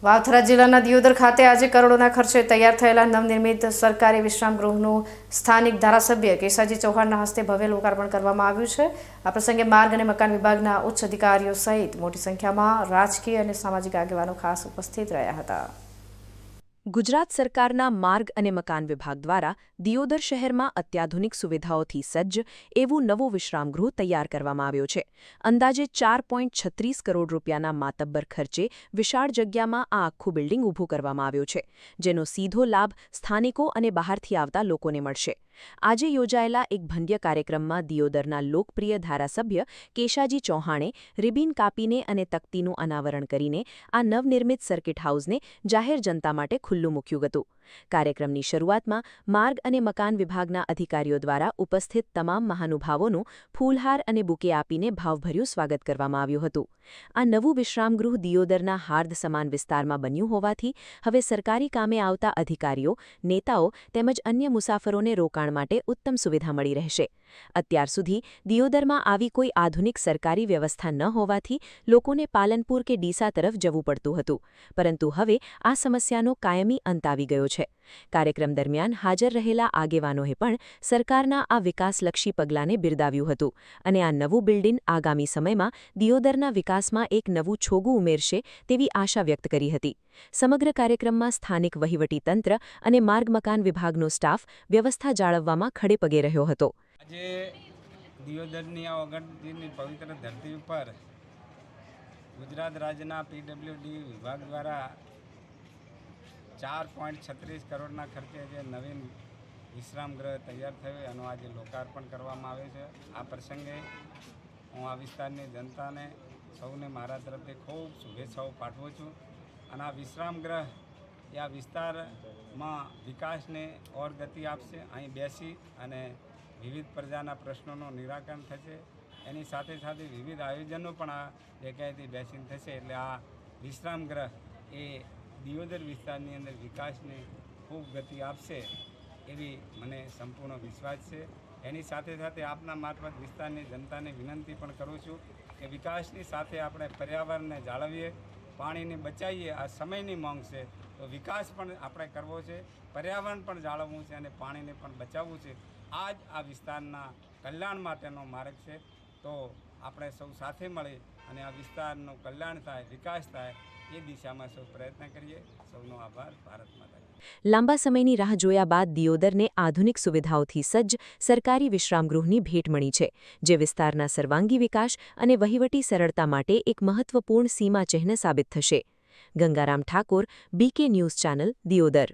વાવથરા જિલ્લાના દિયોદર ખાતે આજે કરોડોના ખર્ચે તૈયાર થયેલા નવનિર્મિત સરકારી વિશ્રામ ગૃહનું સ્થાનિક ધારાસભ્ય કેશાજી ચૌહાણના હસ્તે ભવ્ય લોકાર્પણ કરવામાં આવ્યું છે। આ પ્રસંગે માર્ગ અને મકાન વિભાગના ઉચ્ચ અધિકારીઓ સહિત મોટી સંખ્યામાં રાજકીય અને સામાજિક આગેવાનો ખાસ ઉપસ્થિત રહ્યા હતા। ગુજરાત સરકારના માર્ગ અને મકાન વિભાગ દ્વારા દિયોદર શહેરમાં અત્યાધુનિક સુવિધાઓથી સજ્જ એવું નવું વિશ્રામગૃહ તૈયાર કરવામાં આવ્યું છે। અંદાજે 4.36 કરોડ રૂપિયાના માતબ્બર ખર્ચે વિશાળ જગ્યામાં આ આખું બિલ્ડિંગ ઊભું કરવામાં આવ્યું છે, જેનો સીધો લાભ સ્થાનિકો અને બહારથી આવતા લોકોને મળશે। આજે યોજાયેલા એક ભવ્ય કાર્યક્રમમાં દિયોદરના લોકપ્રિય ધારાસભ્ય કેશાજી ચૌહાણે રિબીન કાપીને અને તકતીનું અનાવરણ કરીને આ નવનિર્મિત સર્કિટ હાઉસને જાહેર જનતા માટે ખુલ્લું મૂક્યું હતું। કાર્યક્રમની શરૂઆતમાં માર્ગ અને મકાન વિભાગના અધિકારીઓ દ્વારા ઉપસ્થિત તમામ મહાનુભાવોનું ફૂલહાર અને બુકે આપીને ભાવભર્યું સ્વાગત કરવામાં આવ્યું હતું। આ નવું વિશ્રામગૃહ દિયોદરના હાર્દ સમાન વિસ્તારમાં બન્યું હોવાથી હવે સરકારી કામે આવતા અધિકારીઓ, નેતાઓ તેમજ અન્ય મુસાફરોને રોકાણ માટે ઉત્તમ સુવિધા મળી રહેશે। અત્યાર સુધી દિયોદરમાં આવી કોઈ આધુનિક સરકારી વ્યવસ્થા ન હોવાથી લોકોને પાલનપુર કે ડીસા તરફ જવું પડતું હતું, પરંતુ હવે આ સમસ્યાનો કાયમી અંત આવી ગયો છે। કાર્યક્રમ દરમિયાન હાજર રહેલા આગેવાનોએ પણ સરકારના આ વિકાસલક્ષી પગલાંને બિરદાવ્યું હતું અને આ નવું બિલ્ડિંગ આગામી સમયમાં દિયોદરના વિકાસમાં એક નવું છોગું ઉમેરશે તેવી આશા વ્યક્ત કરી હતી। સમગ્ર કાર્યક્રમમાં સ્થાનિક વહીવટીતંત્ર અને માર્ગ મકાન વિભાગનો સ્ટાફ વ્યવસ્થા જાળવવામાં ખડેપગે રહ્યો હતો। આજે દિયોદરની આ ઓગણની પવિત્ર ધરતી ઉપર ગુજરાત રાજ્યના પીડબ્લ્યુડી વિભાગ દ્વારા 4.36 કરોડના ખર્ચે જે નવીન વિશ્રામ ગૃહ તૈયાર થયો એનું આજે લોકાર્પણ કરવામાં આવે છે। આ પ્રસંગે હું આ વિસ્તારની જનતાને સૌને મારા તરફથી ખૂબ શુભેચ્છાઓ પાઠવું છું અને આ વિશ્રામ ગૃહ એ આ વિસ્તારમાં વિકાસને ઓર ગતિ આપશે। અહીં બેસી અને વિવિધ પ્રજાના પ્રશ્નોનું નિરાકરણ થશે, એની સાથે સાથે વિવિધ આયોજનો પણ આ જગ્યાએથી બેસીને થશે। એટલે આ વિશ્રામ ગૃહ એ દિયોદર વિસ્તારની અંદર વિકાસને ખૂબ ગતિ આપશે એવી મને સંપૂર્ણ વિશ્વાસ છે। એની સાથે સાથે આપના મારફત વિસ્તારની જનતાને વિનંતી પણ કરું છું કે વિકાસની સાથે આપણે પર્યાવરણને જાળવીએ, પાણીને બચાવીએ। આ સમયની માંગ છે, તો વિકાસ પણ આપણે કરવો છે, પર્યાવરણ પણ જાળવવું છે અને પાણીને પણ બચાવવું છે। આ જ આ વિસ્તારના કલ્યાણ માટેનો માર્ગ છે। તો આપણે સૌ સાથે મળી અને આ વિસ્તારનું કલ્યાણ થાય, વિકાસ થાય એ દિશામાં સૌ પ્રયત્ન કરીએ। સૌનો આભાર। ભારત માતા કી જય। લાંબા સમયની રાહ જોયા બાદ દિયોદરને આધુનિક સુવિધાઓથી સજ્જ સરકારી વિશ્રામગૃહની ભેટ મળી છે, જે વિસ્તારના સર્વાંગી વિકાસ અને વહીવટી સરળતા માટે એક મહત્વપૂર્ણ સીમાચિહ્ન સાબિત થશે। Gangaram Thakor, BK news channel, Deodar.